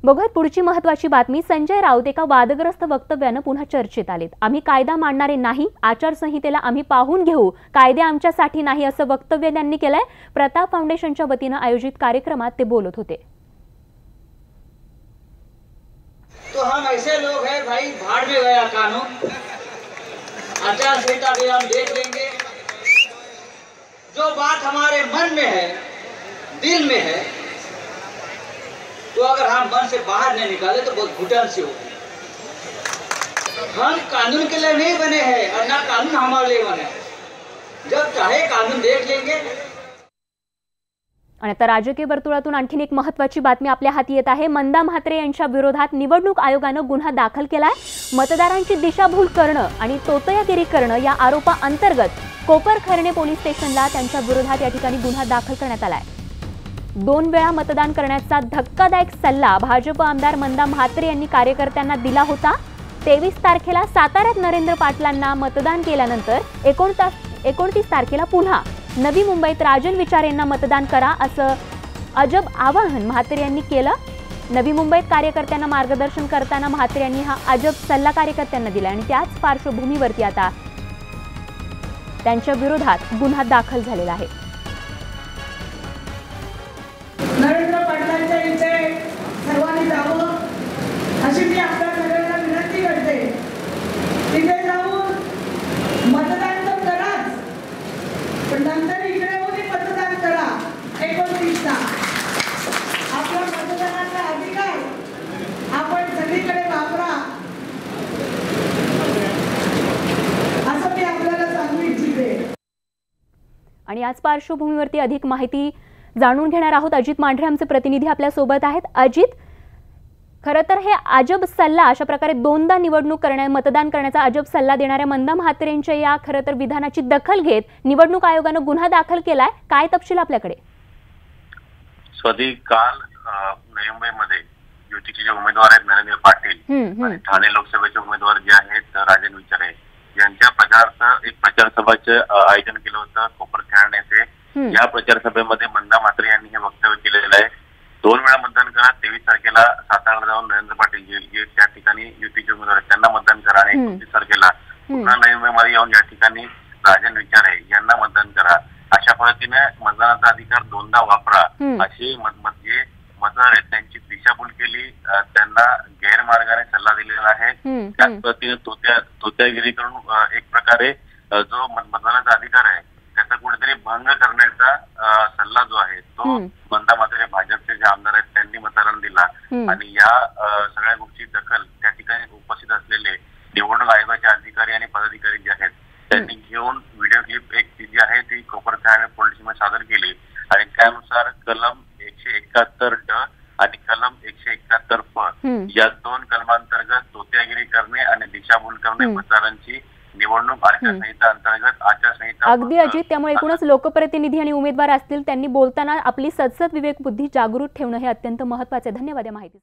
बघूयात पुढची महत्त्वाची बातमी। संजय राऊत एका वादग्रस्त वक्तव्याने पुन्हा चर्चेत आलेत। आम्ही कायदा मानणारे नाही, आचारसंहितेला आम्ही पाहून घेऊ, कायदे आमच्यासाठी नाही असं वक्तव्य त्यांनी केलंय। प्रताप फाउंडेशनच्या वतीने आयोजित कार्यक्रमात ते बोलत होते। तो हम ऐसे लोग हैं भाई, भाड़ में गया कानून, आचार संहिता भी हम देख लेंगे। जो बात हमारे मन में है, दिल में है, तो अगर हम मन से बाहर नहीं निकाले तो बहुत घुटन सी होगी। हम कानून के लिए नहीं बने हैं और ना कानून हमारे लिए बने। जब चाहे कानून देख लेंगे। आणि आता राजकीय वर्तुळातून आणखीन एक महत्त्वाची बातमी आपल्या हाती येत आहे। मंदा म्हात्रे यांच्या विरोधात निवडणूक आयोगाने गुन्हा दाखल केलाय। मतदारांची दिशाभूल करणं आणि तोतयागिरी करणं या आरोपाअंतर्गत कोपरखैरणे पोलीस स्टेशनला त्यांच्या विरोधात या ठिकाणी गुन्हा दाखल करण्यात आलाय। 2 वेळा मतदान करण्याचा धक्कादायक सल्ला भाजप आमदार मंदा म्हात्रे यांनी कार्यकर्त्यांना दिला होता। 23 तारखेला साताऱ्यात नरेंद्र पाटलांना मतदान केल्यानंतर 29 तारखेला पुन्हा नवी मुंबईत राजन विचार यांना मतदान करा असं अजब आवाहन म्हात्रे यांनी केलं। नवी मुंबईत कार्यकर्त्यांना मार्गदर्शन करताना म्हात्रे यांनी हा अजब सल्ला कार्यकर्त्यांना दिला आणि त्याच पार्श्वभूमीवरती आता त्यांच्या विरोधात गुन्हा दाखल झालेला आहे। नरेंद्र पाटलांच्या इथे सर्वांनी जावं अशी मी आपल्या सगळ्यांना विनंती करते। तिथे जाऊन मतदान तर कराच, पण नंतर इकडे येऊन मतदान करा। 29ला आपला मतदानाचा अधिकार आपण सगळीकडे वापरा असं मी आपल्याला सांगू इच्छिते। आणि याच पार्श्वभूमीवरती अधिक माहिती जाणून घेणार आहोत। अजित मांढरे आमचे प्रतिनिधी आपल्या सोबत आहेत। अजित, खरं तर हे अजब सल्ला, अशा प्रकारे 2दा मतदान करण्याचा अजब सल्ला देणाऱ्या मंदा म्हात्रेंच्या या खरं तर विधानाची दखल घेत निवडणूक आयोगाने गुन्हा दाखल केलाय। काय तपशील आपल्याकडे? स्वाती, काल नवी मुंबईमध्ये युतीचे जे उमेदवार आहेत नरेंद्र पाटील आणि ठाणे लोकसभेचे उमेदवार जे आहेत राजन विचारे यांच्या प्रचाराचं एक प्रचार सभाचं आयोजन केलं होतं कोपरखैरणे येथे। या प्रचार सभेमध्ये मंदा म्हात्रे यांनी हे वक्तव्य केलेलं आहे। 2 वेळा मतदान करा, 23 तारखेला साताऱ्याला जाऊन नरेंद्र पाटील जे त्या ठिकाणी युतीचे उमेदवार आहेत त्यांना मतदान करा आणि 29 तारखेला पुन्हा नवी मुंबईमध्ये येऊन या ठिकाणी राजन विचारे यांना मतदान करा। अशा पद्धतीने मतदानाचा अधिकार 2दा वापरा अशी जे मतदार आहेत त्यांची दिशाभूल केली, त्यांना गैरमार्गाने सल्ला दिलेला आहे। त्याच पद्धतीने तोत्यागिरी करून एक प्रकारे जो मतदानाचा अधिकार आहे त्याचा कुठेतरी भंग करण्याचा सल्ला जो आहे तो मंदा म्हात्रे भाजपचे जे आमदार आहेत त्यांनी मतदारांना दिला। आणि या सगळ्या गोष्टी दखल त्या ठिकाणी उपस्थित असलेले निवडणूक आयोगाचे अधिकारी आणि पदाधिकारी जे आहेत त्यांनी घेऊन व्हिडिओ क्लिप एक जी आहे ती कोपरखैरणे पोलीस स्टेशनमध्ये सादर केली आणि त्यानुसार कलम 171 आणि कलम 171 या 2 कलमांतर्गत तोत्यागिरी करणे आणि दिशाभूल करणे मतदारांची निवडणूक आचारसंहिता अंतर्गत आचारसंहिता। अगदी अजित, त्यामुळे एकूणच लोकप्रतिनिधी आणि उमेदवार असतील त्यांनी बोलताना आपली सदसद विवेक बुद्धी जागृत ठेवणं हे अत्यंत महत्त्वाचे। धन्यवाद या माहिती।